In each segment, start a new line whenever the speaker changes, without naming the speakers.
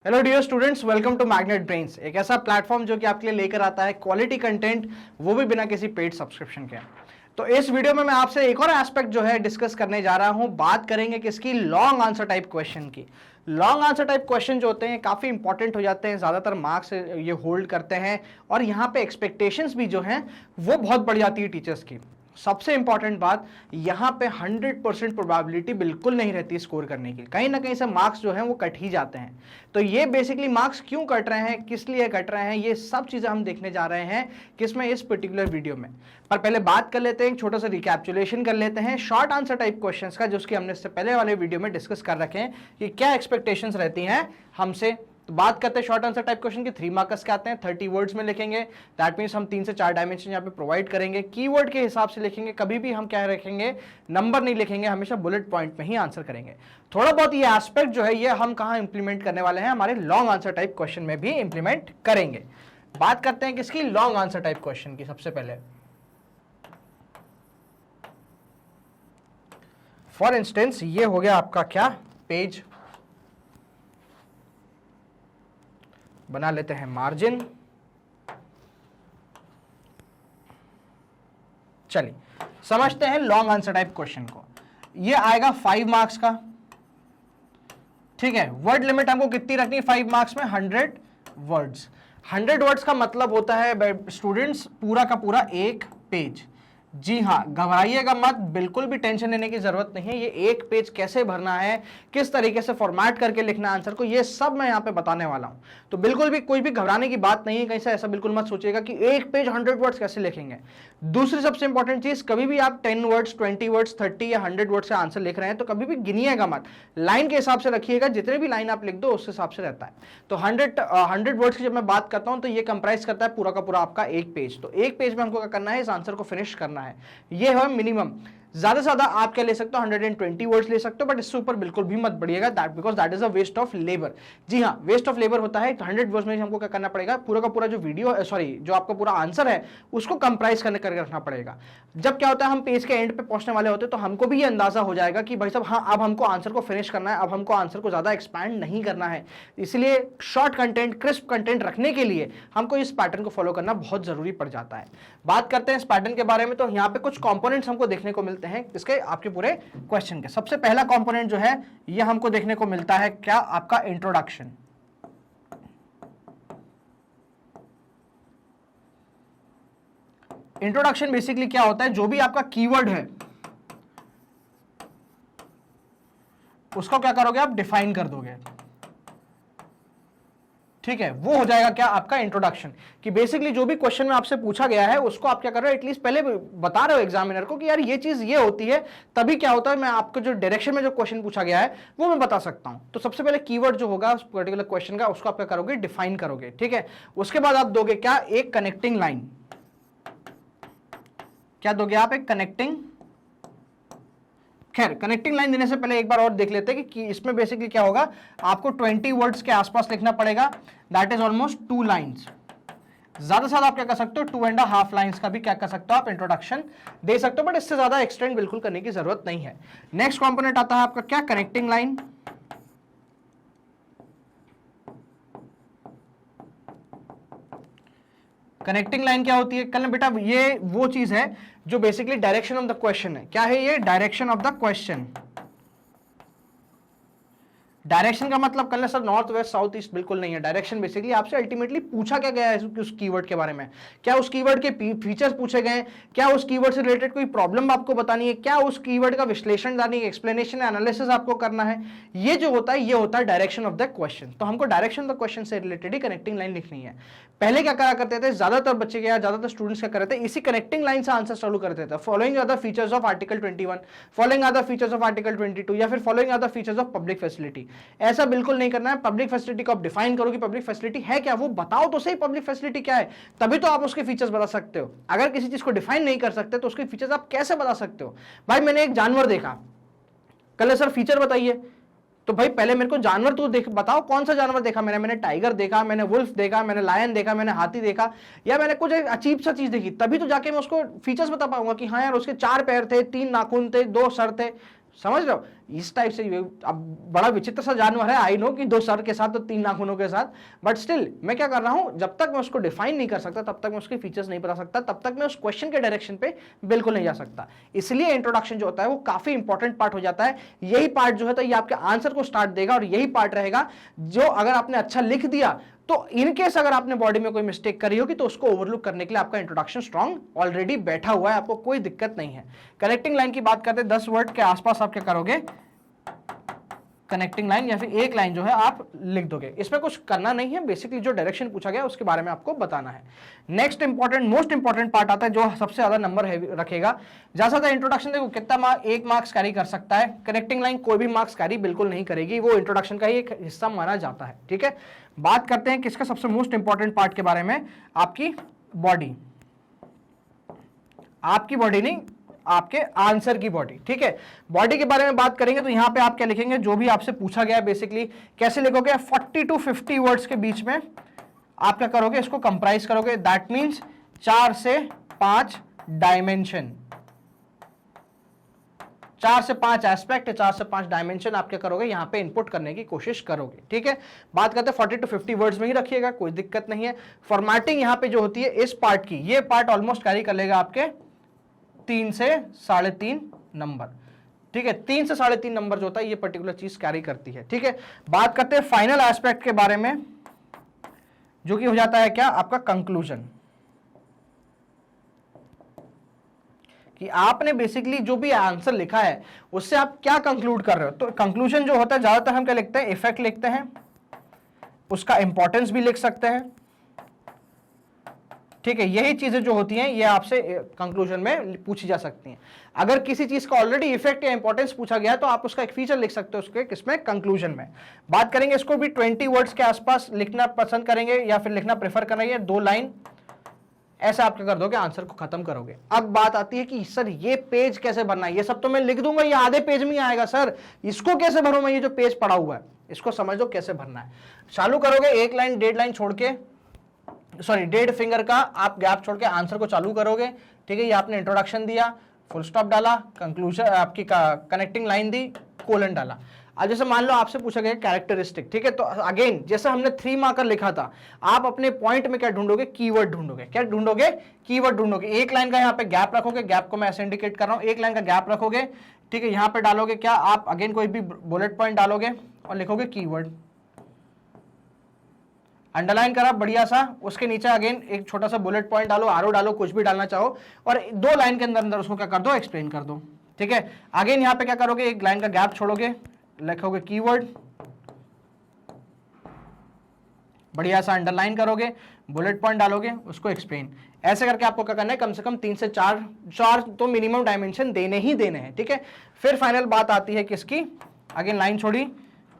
Hello dear students, welcome to magnet brains, एक ऐसा platform जो कि आपके लिए लेकर आता है क्वालिटी कंटेंट, वो भी बिना किसी पेड सब्सक्रिप्शन के। तो इस वीडियो में मैं आपसे एक और एस्पेक्ट जो है डिस्कस करने जा रहा हूं। बात करेंगे किसकी? लॉन्ग आंसर टाइप क्वेश्चन की। लॉन्ग आंसर टाइप क्वेश्चन जो होते हैं काफी इंपॉर्टेंट हो जाते हैं, ज्यादातर मार्क्स ये होल्ड करते हैं और यहाँ पे एक्सपेक्टेशंस भी जो हैं वो बहुत बढ़ जाती है टीचर्स की। सबसे इंपॉर्टेंट बात, यहां पे 100% प्रोबेबिलिटी बिल्कुल नहीं रहती स्कोर करने की, कहीं ना कहीं से मार्क्स जो हैं वो कट ही जाते हैं। तो ये बेसिकली मार्क्स क्यों कट रहे हैं, किस लिए कट रहे हैं, ये सब चीजें हम देखने जा रहे हैं किसमें, इस पर्टिकुलर वीडियो में। पर पहले बात कर लेते हैं, एक छोटा सा रिकैप्चुलेशन कर लेते हैं शॉर्ट आंसर टाइप क्वेश्चंस का, जो कि हमने इससे पहले वाले वीडियो में डिस्कस कर रखे हैं कि क्या एक्सपेक्टेशंस रहती हैं हमसे। तो बात करते हैं शॉर्ट आंसर टाइप क्वेश्चन की। 3 मार्क्स के आते हैं, 30 वर्ड्स में लिखेंगे। दैट मींस हम 3 से 4 डायमेंशन यहाँ पे प्रोवाइड करेंगे, कीवर्ड के हिसाब से लिखेंगे, कभी भी हम क्या रखेंगे, नंबर नहीं लिखेंगे, हमेशा बुलेट पॉइंट में ही आंसर करेंगे। थोड़ा बहुत ये एस्पेक्ट जो है ये हम कहाँ इंप्लीमेंट करने वाले हैं, हमारे लॉन्ग आंसर टाइप क्वेश्चन में भी इंप्लीमेंट करेंगे। बात करते हैं किसकी? लॉन्ग आंसर टाइप क्वेश्चन की। सबसे पहले फॉर इंस्टेंस ये हो गया आपका क्या, पेज बना लेते हैं मार्जिन। चलिए समझते हैं लॉन्ग आंसर टाइप क्वेश्चन को। ये आएगा 5 मार्क्स का, ठीक है। वर्ड लिमिट हमको कितनी रखनी है 5 मार्क्स में? 100 वर्ड्स। 100 वर्ड्स का मतलब होता है स्टूडेंट्स पूरा का पूरा एक पेज। जी हाँ, घबराइएगा मत, बिल्कुल भी टेंशन लेने की जरूरत नहीं है। ये एक पेज कैसे भरना है, किस तरीके से फॉर्मेट करके लिखना है आंसर को, ये सब मैं यहाँ पे बताने वाला हूँ। तो बिल्कुल भी कोई भी घबराने की बात नहीं है, कहीं से ऐसा बिल्कुल मत सोचिएगा कि एक पेज 100 वर्ड्स कैसे लिखेंगे। दूसरी सबसे इंपॉर्टेंट चीज, कभी भी आप 10 वर्ड्स, 20 वर्ड्स, 30 या 100 वर्ड से आंसर लिख रहे हैं तो कभी भी गिनिएगा मत, लाइन के हिसाब से रखिएगा। जितने भी लाइन आप लिख दो उस हिसाब से रहता है। तो 100 वर्ड्स की जब मैं बात करता हूं तो ये कंप्राइज करता है पूरा का पूरा आपका एक पेज। तो एक पेज में हमको क्या करना है, इस आंसर को फिनिश करना है। ये है मिनिमम। ज्यादा से ज्यादा आप क्या ले सकते हो, 120 वर्ड्स ले सकते हो, बट इससे ऊपर बिल्कुल भी मत बढ़िएगा, that because that is a waste of labour. जी हाँ, वेस्ट ऑफ लेबर होता है। 100 वर्ड्स में हमको क्या करना पड़ेगा, पूरा का पूरा जो वीडियो जो आपका पूरा आंसर है उसको कंप्राइज करके रखना पड़ेगा। जब क्या होता है, हम पेज के एंड पे पहुंचने वाले होते हैं तो हमको भी ये अंदाजा हो जाएगा कि भाई साहब हाँ, अब हमको आंसर को फिनिश करना है, अब हमको आंसर को ज्यादा एक्सपैंड नहीं करना है। इसलिए शॉर्ट कंटेंट, क्रिस्प कंटेंट रखने के लिए हमको इस पैटर्न को फॉलो करना बहुत जरूरी पड़ जाता है। बात करते हैं इस पैटर्न के बारे में। तो यहाँ पे कुछ कंपोनेंट्स हमको देखने को मिलते हैं इसके आपके पूरे क्वेश्चन के। सबसे पहला कंपोनेंट जो है ये हमको देखने को मिलता है क्या, आपका इंट्रोडक्शन। इंट्रोडक्शन बेसिकली क्या होता है, जो भी आपका कीवर्ड है उसको क्या करोगे आप, डिफाइन कर दोगे, ठीक है। वो हो जाएगा क्या, आपका इंट्रोडक्शन। कि बेसिकली जो भी क्वेश्चन में आपसे पूछा गया है उसको आप क्या कर रहे हो, एटलीस्ट पहले बता रहे हो एग्जामिनर को कि यार ये चीज ये होती है, तभी क्या होता है मैं आपको जो डायरेक्शन में जो क्वेश्चन पूछा गया है वो मैं बता सकता हूं। तो सबसे पहले कीवर्ड जो होगा उस पर्टिकुलर क्वेश्चन का, उसको आप क्या करोगे, डिफाइन करोगे, ठीक है। उसके बाद आप दोगे क्या, एक कनेक्टिंग लाइन। क्या दोगे आप, एक कनेक्टिंग। खैर, कनेक्टिंग लाइन देने से पहले एक बार और देख लेते हैं कि इसमें बेसिकली क्या होगा, आपको 20 वर्ड्स के आसपास लिखना पड़ेगा, दैट इज ऑलमोस्ट 2 लाइन्स। ज्यादा से ज्यादा आप क्या कर सकते हो, 2.5 लाइन्स का भी क्या कर सकते हो आप, इंट्रोडक्शन दे सकते हो, बट इससे ज्यादा एक्सटेंड बिल्कुल करने की जरूरत नहीं है। नेक्स्ट कंपोनेंट आता है आपका क्या, कनेक्टिंग लाइन। कनेक्टिंग लाइन क्या होती है, कल बेटा ये वो चीज है जो basically direction of the question है। क्या है ये, direction of the question. Direction का मतलब कल sir north west south east बिल्कुल नहीं है। डायरेक्शन बेसिकली आपसे अल्टीमेटली पूछा क्या गया है उस कीवर्ड के बारे में, क्या उस कीवर्ड के फीचर्स पूछे गए, क्या उस कीवर्ड से रिलेटेड कोई प्रॉब्लम आपको बतानी है, क्या उस कीवर्ड का विश्लेषण करनी है, एक्सप्लेनेशन एनालिसिस आपको करना है। ये जो होता है ये होता है डायरेक्शन ऑफ द क्वेश्चन। तो हमको डायरेक्शन ऑफ द क्वेश्चन से रिलेटेड ही कनेक्टिंग लाइन लिखनी है। पहले क्या करा करते थे, ज्यादातर बच्चे या ज्यादातर स्टूडेंट्स क्या करते थे, इसी कनेक्टिंग लाइन से आंसर चालू करते थे। Following are the features of article 21, following are the features of article 22, या फिर following are the features of public facility. ऐसा बिल्कुल नहीं करना है। पब्लिक फैसिलिटी को आप डिफाइन करो कि पब्लिक फैसिलिटी है क्या, वो बताओ तो सही पब्लिक फैसिलिटी क्या है, तभी तो आप उसके फीचर्स बता सकते हो। अगर किसी चीज को डिफाइन नहीं कर सकते तो उसके फीचर्स आप कैसे बता सकते हो। भाई मैंने एक जानवर देखा, कल सर फीचर बताइए, तो भाई पहले मेरे को जानवर तो देख बताओ, कौन सा जानवर देखा मैंने टाइगर देखा, मैंने वुल्फ देखा, मैंने लायन देखा, मैंने हाथी देखा, या मैंने कुछ एक अजीब सा चीज देखी, तभी तो जाके मैं उसको फीचर्स बता पाऊंगा कि हाँ यार उसके 4 पैर थे, 3 नाखून थे, 2 सर थे। समझ रहे हो, इस टाइप से। अब बड़ा विचित्र सा जानवर है, आई नो कि 2 सर के साथ तो 3 नाखूनों के साथ, बट स्टिल मैं क्या कर रहा हूं, जब तक मैं उसको डिफाइन नहीं कर सकता, तब तक मैं उसके फीचर्स नहीं बता सकता, तब तक मैं उस क्वेश्चन के डायरेक्शन पे बिल्कुल नहीं जा सकता। इसलिए इंट्रोडक्शन जो होता है वो काफी इंपॉर्टेंट पार्ट हो जाता है। यही पार्ट जो है तो ये आपके आंसर को स्टार्ट देगा, और यही पार्ट रहेगा जो अगर आपने अच्छा लिख दिया तो इनकेस अगर आपने बॉडी में कोई मिस्टेक करी होगी तो उसको ओवरलुक करने के लिए आपका इंट्रोडक्शन स्ट्रांग ऑलरेडी बैठा हुआ है, आपको कोई दिक्कत नहीं है। कनेक्टिंग लाइन की बात करते हैं, 10 वर्ड के आसपास आप क्या करोगे, कनेक्टिंग लाइन या फिर एक लाइन जो है आप लिख दोगे। इसमें कुछ करना नहीं है, बेसिकली जो डायरेक्शन पूछा गया उसके बारे में आपको बताना है। Next important, most important part आता है जो सबसे ज्यादा नंबर रखेगा। जैसा था इंट्रोडक्शन, देखो कितना 1 मार्क्स कैरी कर सकता है, कनेक्टिंग लाइन कोई भी मार्क्स कैरी बिल्कुल नहीं करेगी, वो इंट्रोडक्शन का ही एक हिस्सा माना जाता है। ठीक है, बात करते हैं किसका सबसे मोस्ट इंपॉर्टेंट पार्ट के बारे में, आपकी बॉडी। आपकी बॉडी नहीं, आपके आंसर की बॉडी। ठीक है, बॉडी के बारे में बात करेंगे तो यहां पे आप क्या लिखेंगे, जो भी आपसे पूछा गया है बेसिकली कैसे लिखोगे, 40 to 50 वर्ड्स के बीच में आप क्या करोगे, इसको कंप्राइज करोगे। दैट मींस 4 से 5 डायमेंशन, 4 से 5 एस्पेक्ट, 4 से 5 डायमेंशन आप क्या करोगे, यहां पे इनपुट करने की कोशिश करोगे। ठीक है, बात करते हैं 40 to 50 वर्ड्स में ही रखिएगा, कोई दिक्कत नहीं है। फॉर्मेटिंग यहां पे जो होती है इस पार्ट की, ये पार्ट ऑलमोस्ट कैरी कर लेगा आपके 3 से 3.5 नंबर। ठीक है, 3 से 3.5 नंबर जो होता है ये पर्टिकुलर चीज कैरी करती है। ठीक है, बात करते हैं फाइनल एस्पेक्ट के बारे में, जो कि हो जाता है क्या, आपका कंक्लूजन। कि आपने बेसिकली जो भी आंसर लिखा है उससे आप क्या कंक्लूड कर रहे हो। तो कंक्लूजन जो होता है ज्यादातर हम क्या लिखते हैं, इफेक्ट लिखते हैं, उसका इंपॉर्टेंस भी लिख सकते हैं। ठीक है, यही चीजें जो होती हैं ये आपसे कंक्लूजन में पूछी जा सकती हैं। अगर किसी चीज का ऑलरेडी इफेक्ट या इंपॉर्टेंस पूछा गया है तो आप उसका एक फीचर लिख सकते हो उसके किसमें, कंक्लूजन में। बात करेंगे इसको भी 20 वर्ड्स के आसपास लिखना पसंद करेंगे या फिर लिखना प्रेफर करेंगे, 2 लाइन ऐसा आप क्या कर दोगे, आंसर को खत्म करोगे। अब बात आती है कि सर ये पेज कैसे भरना है, ये सब तो मैं लिख दूंगा, ये आधे पेज में ही आएगा सर, इसको कैसे भरूं मैं, ये जो पेज पड़ा हुआ है इसको समझ लो कैसे भरना है। चालू करोगे 1 लाइन 1.5 लाइन छोड़ के, सॉरी 1.5 फिंगर का आप गैप छोड़ के आंसर को चालू करोगे। ठीक है, ये आपने इंट्रोडक्शन दिया, फुल स्टॉप डाला, कंक्लूजन आपकी कनेक्टिंग लाइन दी, कोलन डाला। अब जैसे मान लो आपसे पूछा गया कैरेक्टरिस्टिक, ठीक है, तो अगेन जैसे हमने 3 मार्कर लिखा था, आप अपने पॉइंट में क्या ढूंढोगे, कीवर्ड ढूंढोगे। क्या ढूंढोगे, कीवर्ड ढूंढोगे। 1 लाइन का यहाँ पे गैप रखोगे, गैप को मैं ऐसे इंडिकेट कर रहा हूँ, 1 लाइन का गैप रखोगे। ठीक है, यहाँ पे डालोगे क्या, आप अगेन कोई भी बुलेट पॉइंट डालोगे और लिखोगे कीवर्ड, अंडरलाइन करा बढ़िया सा, उसके नीचे अगेन एक छोटा सा बुलेट पॉइंट डालो, आरो डालो, कुछ भी डालना चाहो, और 2 लाइन के अंदर अंदर उसको क्या कर दो, एक्सप्लेन कर दो। ठीक है, अगेन यहाँ पे क्या करोगे, 1 लाइन का गैप छोड़ोगे, लिखोगे कीवर्ड, बढ़िया सा अंडरलाइन करोगे, बुलेट पॉइंट डालोगे, उसको एक्सप्लेन। ऐसे करके आपको क्या करना है, कम से कम 3 से 4 तो मिनिमम डायमेंशन देने ही देने हैं। ठीक है, फिर फाइनल बात आती है किसकी, अगेन लाइन छोड़ी,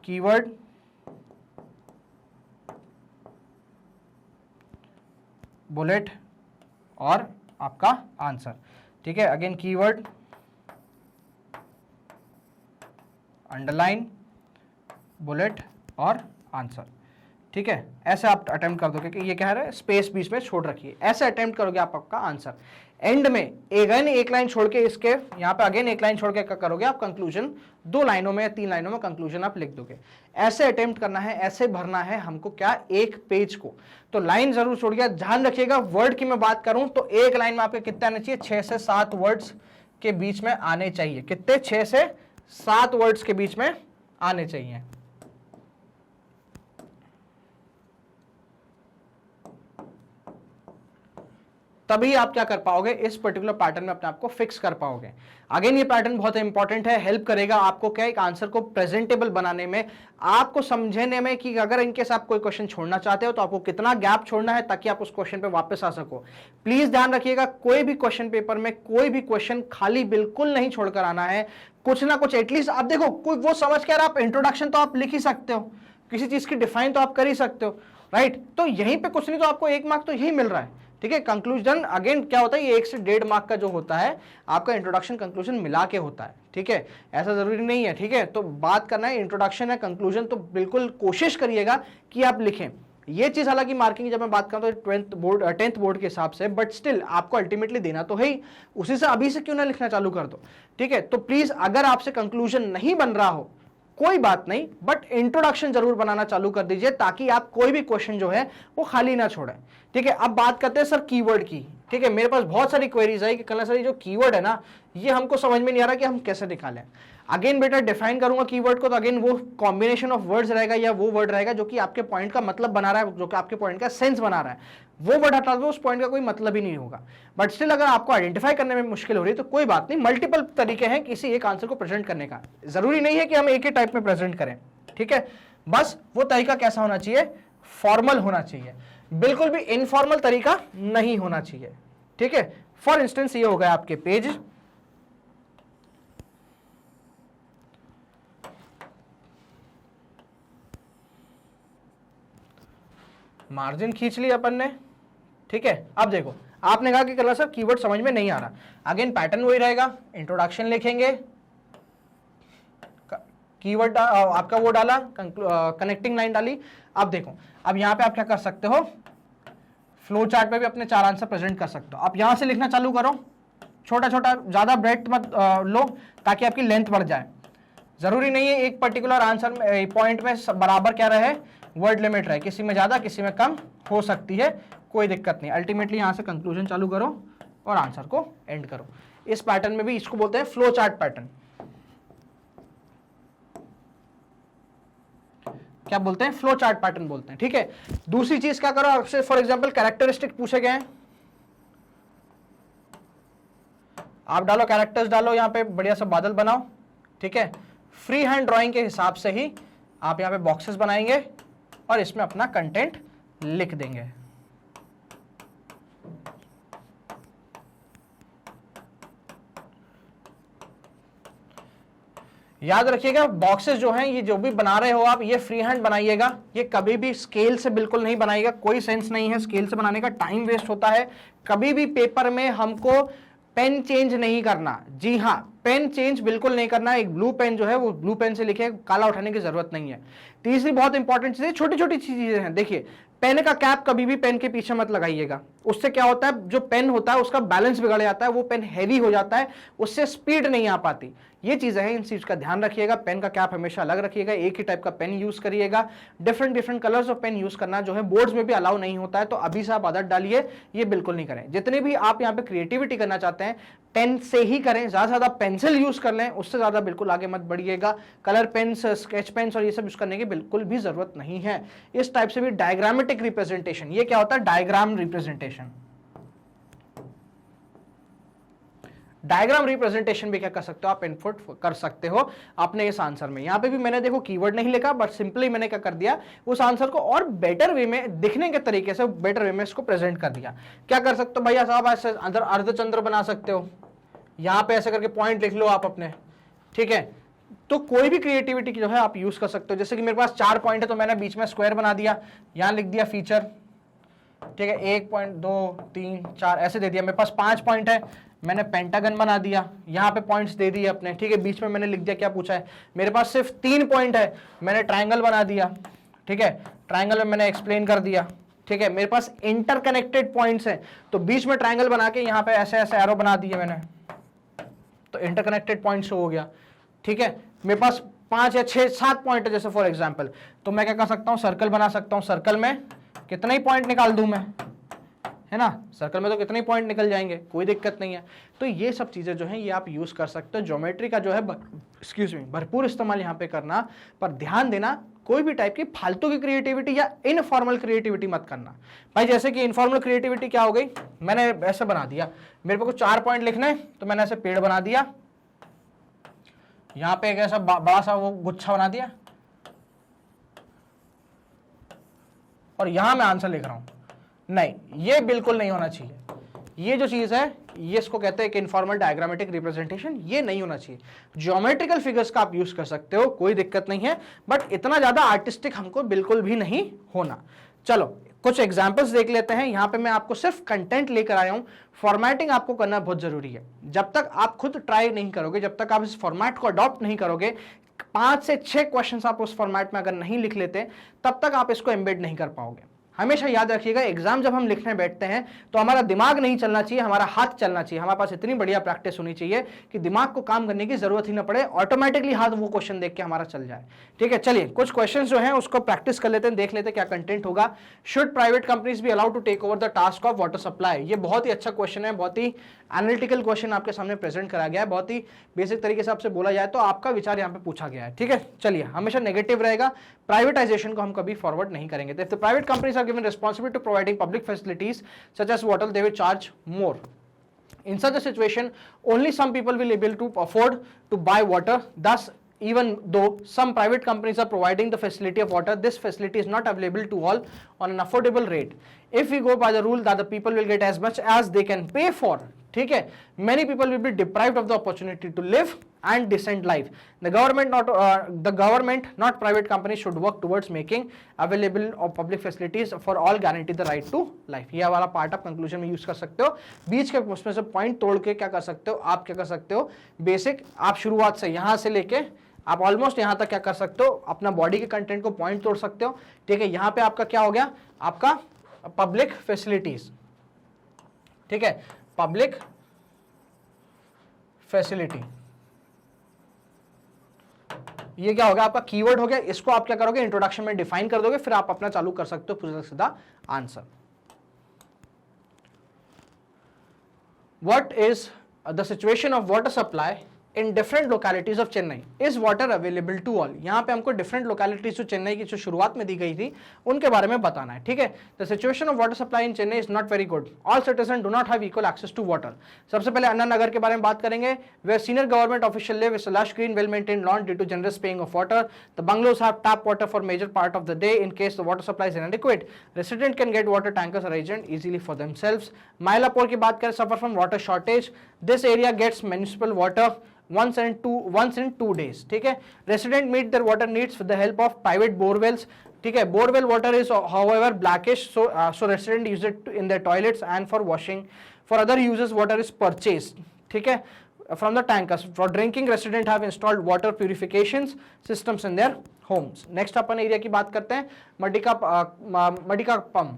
कीवर्ड, बुलेट और आपका आंसर। ठीक है, अगेन कीवर्ड, अंडरलाइन, बुलेट और आंसर। ठीक है, ऐसे आप अटेम्प्ट कर दोगे कि ये क्या है, स्पेस बीच में छोड़ रखिए, ऐसे अटेम्प्ट करोगे आप आपका आंसर। एंड में अगेन 1 लाइन छोड़ के, इसके यहाँ पे अगेन 1 लाइन छोड़ के क्या करोगे आप, कंक्लूजन 2 लाइनों में या 3 लाइनों में कंक्लूजन आप लिख दोगे। ऐसे अटेम्प्ट करना है, ऐसे भरना है हमको क्या, एक पेज को। तो लाइन जरूर छोड़ गया, ध्यान रखिएगा। वर्ड की मैं बात करूं तो 1 लाइन में आपके कितने आने चाहिए, 6 से 7 वर्ड्स के बीच में आने चाहिए। कितने, 6 से 7 वर्ड्स के बीच में आने चाहिए। तभी आप क्या कर पाओगे, इस पर्टिकुलर पैटर्न में अपने आप को फिक्स कर पाओगे। अगेन ये पैटर्न बहुत इंपॉर्टेंट है, हेल्प करेगा आपको क्या, एक आंसर को प्रेजेंटेबल बनाने में, आपको समझने में कि अगर इनकेस आप कोई क्वेश्चन छोड़ना चाहते हो तो आपको कितना गैप छोड़ना है ताकि आप उस क्वेश्चन पे वापस आ सको। प्लीज ध्यान रखिएगा, कोई भी क्वेश्चन पेपर में कोई भी क्वेश्चन खाली बिल्कुल नहीं छोड़कर आना है, कुछ ना कुछ एटलीस्ट आप देखो, कोई वो समझ के, आप इंट्रोडक्शन तो आप लिख ही सकते हो, किसी चीज की डिफाइन तो आप कर ही सकते हो, राइट। तो यहीं पे कुछ नहीं तो आपको 1 मार्क तो यही मिल रहा है। ठीक है, कंक्लूजन अगेन क्या होता है, ये 1 से 1.5 मार्क का जो होता है आपका इंट्रोडक्शन कंक्लूजन मिला के होता है। ठीक है, ऐसा जरूरी नहीं है। ठीक है, तो बात करना है इंट्रोडक्शन है कंक्लूजन, तो बिल्कुल कोशिश करिएगा कि आप लिखें। ये चीज हालांकि मार्किंग की जब मैं बात करूं तो 10th बोर्ड के हिसाब से, बट स्टिल आपको अल्टीमेटली देना तो है ही, उसी से अभी से क्यों ना लिखना चालू कर दो। ठीक है, तो प्लीज अगर आपसे कंक्लूजन नहीं बन रहा हो कोई बात नहीं, बट इंट्रोडक्शन जरूर बनाना चालू कर दीजिए ताकि आप कोई भी क्वेश्चन जो है वो खाली ना छोड़ें। ठीक है, अब बात करते हैं सर कीवर्ड की। ठीक है, मेरे पास बहुत सारी क्वेरीज आई कि कल सर ये जो कीवर्ड है ना, ये हमको समझ में नहीं आ रहा कि हम कैसे निकालें। अगेन बेटा डिफाइन करूंगा कीवर्ड को, तो अगेन वो कॉम्बिनेशन ऑफ वर्ड्स रहेगा या वो वर्ड रहेगा जो कि आपके पॉइंट का मतलब बना रहा है, जो कि आपके पॉइंट का सेंस बना रहा है। वो वर्ड हटा दो, उस पॉइंट का कोई मतलब ही नहीं होगा। बट स्टिल अगर आपको आइडेंटिफाई करने में मुश्किल हो रही है तो कोई बात नहीं, मल्टीपल तरीके हैं किसी एक आंसर को प्रेजेंट करने का, जरूरी नहीं है कि हम एक ही टाइप में प्रेजेंट करें। ठीक है, बस वो तरीका कैसा होना चाहिए, फॉर्मल होना चाहिए, बिल्कुल भी इनफॉर्मल तरीका नहीं होना चाहिए। ठीक है, फॉर इंस्टेंस ये हो गया आपके पेज, मार्जिन खींच लिया अपन ने। ठीक है, अब देखो आपने कहा कि कलर सर कीवर्ड समझ में नहीं आ रहा, अगेन पैटर्न वही रहेगा, इंट्रोडक्शन लिखेंगे, कीवर्ड आपका वो डाला, कनेक्टिंग लाइन डाली। अब देखो, अब यहां पे आप क्या कर सकते हो, फ्लो चार्ट पे भी अपने 4 आंसर प्रेजेंट कर सकते हो। आप यहां से लिखना चालू करो, छोटा छोटा, ज्यादा ब्रेथ मत लो ताकि आपकी लेंथ बढ़ जाए। जरूरी नहीं है एक पर्टिकुलर आंसर में पॉइंट में बराबर क्या रहे, वर्ड लिमिट रहे, किसी में ज्यादा किसी में कम हो सकती है, कोई दिक्कत नहीं। अल्टीमेटली यहां से कंक्लूजन चालू करो और आंसर को एंड करो। इस पैटर्न में भी इसको बोलते हैं फ्लो चार्ट पैटर्न। क्या बोलते हैं, फ्लो चार्ट पैटर्न बोलते हैं। ठीक है, दूसरी चीज क्या करो, आपसे फॉर एग्जांपल कैरेक्टरिस्टिक पूछे गए हैं, आप डालो कैरेक्टर्स डालो, यहां पे बढ़िया सा बादल बनाओ। ठीक है, फ्री हैंड ड्राइंग के हिसाब से ही आप यहां पे बॉक्सेस बनाएंगे और इसमें अपना कंटेंट लिख देंगे। याद रखिएगा बॉक्सेस जो हैं, ये जो भी बना रहे हो आप, ये फ्री हैंड बनाइएगा, ये कभी भी स्केल से बिल्कुल नहीं बनाइएगा, कोई सेंस नहीं है स्केल से बनाने का, टाइम वेस्ट होता है। कभी भी पेपर में हमको पेन चेंज नहीं करना, जी हाँ पेन चेंज बिल्कुल नहीं करना। एक ब्लू पेन जो है वो ब्लू पेन से लिखे, काला उठाने की जरूरत नहीं है। तीसरी बहुत इंपॉर्टेंट चीज है, छोटी छोटी चीजें हैं, देखिए पेन का कैप कभी भी पेन के पीछे मत लगाइएगा, उससे क्या होता है, जो पेन होता है उसका बैलेंस बिगड़ जाता है, वो पेन हैवी हो जाता है, उससे स्पीड नहीं आ पाती। ये चीजें हैं, इन चीज का ध्यान रखिएगा। पेन का कैप हमेशा अलग रखिएगा, एक ही टाइप का पेन यूज करिएगा। Different colours of pen use करना जो है बोर्ड्स में भी अलाउ नहीं होता है, तो अभी से आप आदत डालिए, ये बिल्कुल नहीं करें। जितने भी आप यहाँ पे क्रिएटिविटी करना चाहते हैं पेन से ही करें, ज्यादा पेंसिल यूज कर लें, उससे ज्यादा बिल्कुल आगे मत बढ़िएगा। कलर पेन्स, स्केच पेन्स और ये सब यूज करने की बिल्कुल भी जरूरत नहीं है। इस टाइप से भी डायग्रामेटिक रिप्रेजेंटेशन, ये क्या होता है, डायग्राम रिप्रेजेंटेशन, डायग्राम रिप्रेजेंटेशन भी क्या कर सकते हो आप, इनपुट कर सकते हो अपने इस आंसर में। यहां पे भी मैंने देखो कीवर्ड नहीं लिखा, बट सिंपली मैंने क्या कर दिया, उस आंसर को और बेटर वे में, दिखने के तरीके से बेटर वे में इसको प्रेजेंट कर दिया। क्या कर सकते हो भैया साहब, ऐसे अंदर अर्धचंद्र बना सकते हो, यहां पे ऐसे करके पॉइंट लिख लो आप अपने। ठीक है, तो कोई भी क्रिएटिविटी जो है आप यूज कर सकते हो। जैसे कि मेरे पास 4 पॉइंट है तो मैंने बीच में स्क्वायर बना दिया, यहां लिख दिया फीचर। ठीक है, 1 पॉइंट 2 3 4 ऐसे दे दिया। मेरे पास 5 पॉइंट है, मैंने पेंटागन बना दिया, यहाँ पे पॉइंट्स दे दिए अपने। ठीक है, बीच में मैंने लिख दिया क्या पूछा है। मेरे पास सिर्फ 3 पॉइंट है, मैंने ट्रायंगल बना दिया। ठीक है, ट्रायंगल में मैंने एक्सप्लेन कर दिया। ठीक है, मेरे पास इंटरकनेक्टेड पॉइंट्स हैं तो बीच में ट्रायंगल बना के यहाँ पे ऐसे ऐसे एरो बना दिए मैंने, तो इंटरकनेक्टेड पॉइंट्स हो गया। ठीक है, मेरे पास 5 या 6 7 पॉइंट है जैसे फॉर एग्जाम्पल, तो मैं क्या कर सकता हूँ, सर्कल बना सकता हूँ। सर्कल में कितने ही पॉइंट निकाल दूं मैं, है ना, सर्कल में तो कितने पॉइंट निकल जाएंगे, कोई दिक्कत नहीं है। तो ये सब चीजें जो हैं ये आप यूज कर सकते हो। ज्योमेट्री का जो है भरपूर इस्तेमाल यहाँ पे करना, पर ध्यान देना कोई भी टाइप की फालतू की क्रिएटिविटी या इनफॉर्मल क्रिएटिविटी मत करना भाई। जैसे कि इनफॉर्मल क्रिएटिविटी क्या हो गई, मैंने ऐसे बना दिया, मेरे को 4 पॉइंट लिखने हैं तो मैंने ऐसे पेड़ बना दिया, यहाँ पे एक ऐसा बड़ा सा वो गुच्छा बना दिया और यहां मैं आंसर लिख रहा हूं। नहीं, ये बिल्कुल नहीं होना चाहिए। ये जो चीज है ये इसको कहते हैं कि इनफॉर्मल डायग्रामेटिक रिप्रेजेंटेशन, ये नहीं होना चाहिए। ज्योमेट्रिकल फिगर्स का आप यूज कर सकते हो, कोई दिक्कत नहीं है, बट इतना ज्यादा आर्टिस्टिक हमको बिल्कुल भी नहीं होना। चलो कुछ एग्जांपल्स देख लेते हैं। यहां पे मैं आपको सिर्फ कंटेंट लेकर आया हूं, फॉर्मेटिंग आपको करना बहुत जरूरी है। जब तक आप खुद ट्राई नहीं करोगे, जब तक आप इस फॉर्मेट को अडॉप्ट नहीं करोगे, 5 से 6 क्वेश्चंस आप उस फॉर्मेट में अगर नहीं लिख लेते तब तक आप इसको एम्बेड नहीं कर पाओगे। हमेशा याद रखिएगा एग्जाम जब हम लिखने बैठते हैं तो हमारा दिमाग नहीं चलना चाहिए, हमारा हाथ चलना चाहिए। हमारे पास इतनी बढ़िया प्रैक्टिस होनी चाहिए कि दिमाग को काम करने की जरूरत ही ना पड़े, ऑटोमेटिकली हाथ वो क्वेश्चन देख के हमारा चल जाए। ठीक है, चलिए कुछ क्वेश्चन जो है उसको प्रैक्टिस कर लेते हैं, देख लेते हैं क्या कंटेंट होगा। Should private companies be allowed to take over the task of water supply? ये बहुत ही अच्छा क्वेश्चन है, बहुत ही एनालिटिकल क्वेश्चन आपके सामने प्रेजेंट करा गया है, बहुत ही बेसिक तरीके से आपसे बोला जाए तो आपका विचार यहाँ पे पूछा गया है। ठीक है, चलिए हमेशा नेगेटिव रहेगा, प्राइवेटाइजेशन को हम कभी फॉरवर्ड नहीं करेंगे। If the private companies are given responsibility to providing public facilities such as water, they will charge more. In such a situation, only some people will be able to afford to buy water. Thus, even though some private companies are providing the facility of water, this facility is not available to all on an affordable rate. If we go by the rule that the people will get as much as they can pay for, ठीक है, many people will be deprived of the opportunity to live and decent life. The government, not private companies, should work towards making available of public facilities for all, guarantee the right to life. ये वाला part आप conclusion में use कर सकते हो, बीच के उसमें से पॉइंट तोड़ के क्या कर सकते हो, आप क्या कर सकते हो, बेसिक आप शुरुआत से यहां से लेके आप ऑलमोस्ट यहां तक क्या कर सकते हो, अपना बॉडी के कंटेंट को पॉइंट तोड़ सकते हो। ठीक है, यहां पे आपका क्या हो गया, आपका पब्लिक फैसिलिटीज। ठीक है, पब्लिक फैसिलिटी, ये क्या होगा, आपका कीवर्ड हो गया। इसको आप क्या करोगे, इंट्रोडक्शन में डिफाइन कर दोगे, फिर आप अपना चालू कर सकते हो पूरा सीधा answer. What is the situation of water supply in different localities of Chennai? Is water available to all? यहां पे हमको डिफरेंट लोकेलिटीज जो चेन्नई की जो शुरुआत में दी गई थी उनके बारे में बताना है। ठीक है, the situation of water supply in Chennai is not very good, all citizen do not have equal access to water. सबसे पहले अन्ना नगर के बारे में बात करेंगे, where senior government official live is lush green well maintained lawn due to generous paying of water. The bungalows have tap water for major part of the day in case the water supply is inadequate. Resident can get water tankers arranged easily for themselves. Mylapore की बात करें, suffer from water shortage. This area gets municipal water once in 2 days. ठीक है, resident meet their water needs with the help of private borewells. ठीक है, borewell water is however blackish, so resident use it in their toilets and for washing. For other uses water is purchased. ठीक है, from the tankers. For drinking, resident have installed water purifications systems in their homes. Next upon area की बात करते हैं, मडिका pump.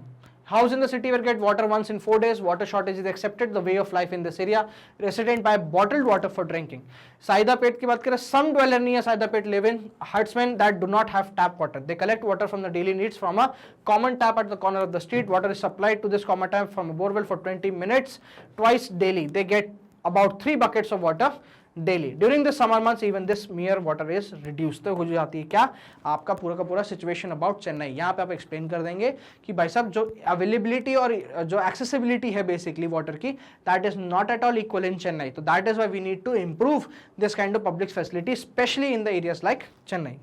House in the city will get water once in 4 days. Water shortage is accepted the way of life in this area. Resident buy bottled water for drinking. Saidapet की बात करें, some dweller near Saidapet live in herdsmen that do not have tap water. They collect water from the daily needs from a common tap at the corner of the street. Water is supplied to this common tap from a borewell for 20 minutes twice daily. They get about 3 buckets of water daily. During the summer months even this मियर water is reduce. तो हो जाती है क्या, आपका पूरा का पूरा situation about Chennai. यहाँ पे आप एक्सप्लेन कर देंगे कि भाई साहब जो अवेलेबिलिटी और जो एक्सेसिबिलिटी है बेसिकली वाटर की, that is not at all equal in Chennai. तो that is why we need to improve this kind of public facility specially in the areas like Chennai.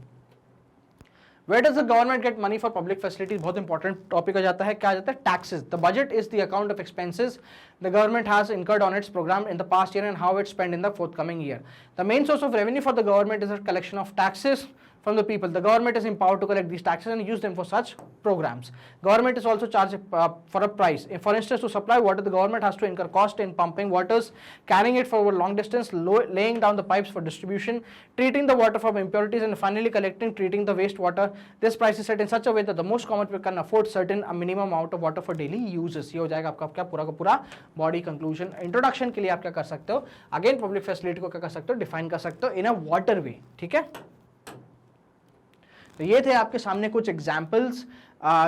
Where does the government get money for public facilities? बहुत important topic हो जाता है, क्या आ जाता है, taxes. The budget is the account of expenses the government has incurred on its program in the past year and how it's spent in the forthcoming year. The main source of revenue for the government is the collection of taxes from the people. The government is empowered to collect these taxes and use them for such programs. Government is also charged for a price. If, for instance, to supply water, the government has to incur cost in pumping waters, carrying it for a long distance, laying down the pipes for distribution, treating the water from impurities, and finally collecting, treating the wastewater. This price is set in such a way that the most common people can afford certain a minimum amount of water for daily uses. ये हो जाएगा आपका क्या पूरा का पूरा body conclusion. Introduction के लिए आप क्या कर सकते हो, अगेन पब्लिक फैसिलिटी को क्या कर सकते हो, डिफाइन कर सकते हो इन अ वाटर वे। ठीक है, तो ये थे आपके सामने कुछ examples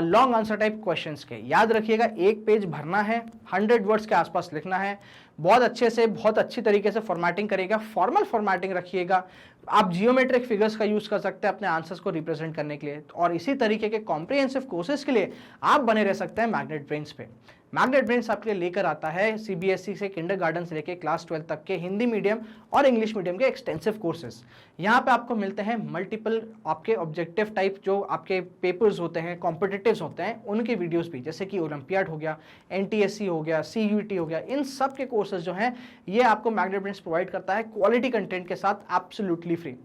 long answer type questions के। याद रखिएगा, एक पेज भरना है, 100 वर्ड्स के आसपास लिखना है, बहुत अच्छे से बहुत अच्छी तरीके से फॉर्मेटिंग करिएगा, फॉर्मल फॉर्मेटिंग रखिएगा। आप जियोमेट्रिक फिगर्स का यूज कर सकते हैं अपने आंसर्स को रिप्रेजेंट करने के लिए, और इसी तरीके के कॉम्प्रिहेंसिव कोर्सेज के लिए आप बने रह सकते हैं मैग्नेट ब्रेन्स पे। मैग्नेट ब्रेन्स आपके लिए लेकर आता है सीबीएसई से किंडरगार्टन से लेकर क्लास 12 तक के हिंदी मीडियम और इंग्लिश मीडियम के एक्सटेंसिव कोर्सेज। यहाँ पे आपको मिलते हैं मल्टीपल आपके ऑब्जेक्टिव टाइप जो आपके पेपर्स होते हैं, कॉम्पिटिटिव्स होते हैं, उनके वीडियोस भी, जैसे कि ओलंपियाड हो गया, एनटीएससी हो गया, सीयूईटी हो गया, इन सब के कोर्सेज जो हैं ये आपको मैग्नेट ब्रेन्स प्रोवाइड करता है क्वालिटी कंटेंट के साथ, एब्सोल्युटली फ्री।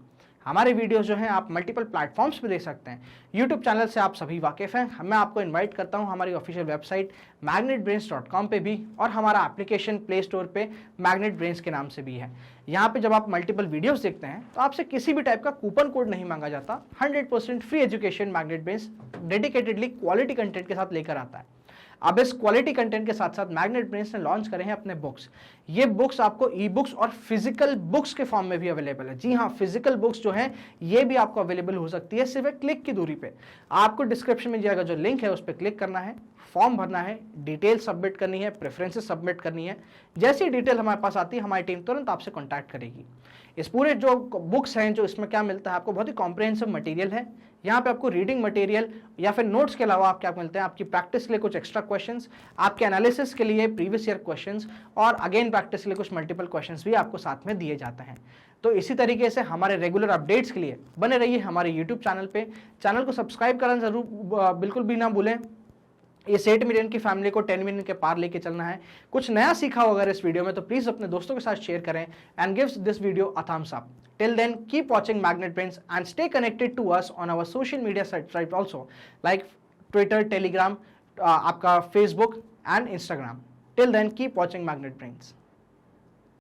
हमारे वीडियोस जो हैं आप मल्टीपल प्लेटफॉर्म्स पे देख सकते हैं। यूट्यूब चैनल से आप सभी वाकिफ हैं, मैं आपको इनवाइट करता हूं हमारी ऑफिशियल वेबसाइट magnetbrains.com पे भी, और हमारा एप्लीकेशन प्ले स्टोर पे मैग्नेट ब्रेन्स के नाम से भी है। यहाँ पे जब आप मल्टीपल वीडियोस देखते हैं तो आपसे किसी भी टाइप का कूपन कोड नहीं मांगा जाता। 100% free education magnet brains dedicatedly quality content के साथ लेकर आता है। अब इस क्वालिटी कंटेंट के साथ साथ मैग्नेट ब्रेन्स ने लॉन्च करे हैं अपने बुक्स। ये बुक्स आपको ई बुक्स और फिजिकल बुक्स के फॉर्म में भी अवेलेबल है। जी हाँ, फिजिकल बुक्स जो हैं ये भी आपको अवेलेबल हो सकती है सिर्फ एक क्लिक की दूरी पे। आपको डिस्क्रिप्शन में दिया जो लिंक है उस पर क्लिक करना है, फॉर्म भरना है, डिटेल सबमिट करनी है, प्रेफरेंसेस सबमिट करनी है। जैसी डिटेल हमारे पास आती है हमारी टीम तुरंत आपसे कॉन्टैक्ट करेगी। इस पूरे जो बुक्स हैं, जो इसमें क्या मिलता है आपको, बहुत ही कॉम्प्रिहेंसिव मटेरियल है। यहाँ पे आपको रीडिंग मटेरियल या फिर नोट्स के अलावा आप क्या मिलते हैं, आपकी प्रैक्टिस के लिए कुछ एक्स्ट्रा क्वेश्चंस, आपके एनालिसिस के लिए प्रीवियस ईयर क्वेश्चंस और अगेन प्रैक्टिस के लिए कुछ मल्टीपल क्वेश्चंस भी आपको साथ में दिए जाते हैं। तो इसी तरीके से हमारे रेगुलर अपडेट्स के लिए बने रहिए हमारे यूट्यूब चैनल पे। चैनल को सब्सक्राइब करना जरूर बिल्कुल भी ना भूलें। इस 8 मिलियन की फैमिली को 10 मिलियन के पार लेके चलना है। कुछ नया सीखा हो अगर इस वीडियो में तो प्लीज अपने दोस्तों के साथ शेयर करें and give this video a thumbs up. Till then, keep watching Magnet Brains and stay connected to us on our social media sites also, like Twitter, Telegram, आपका Facebook and Instagram. Till then, keep watching Magnet Brains.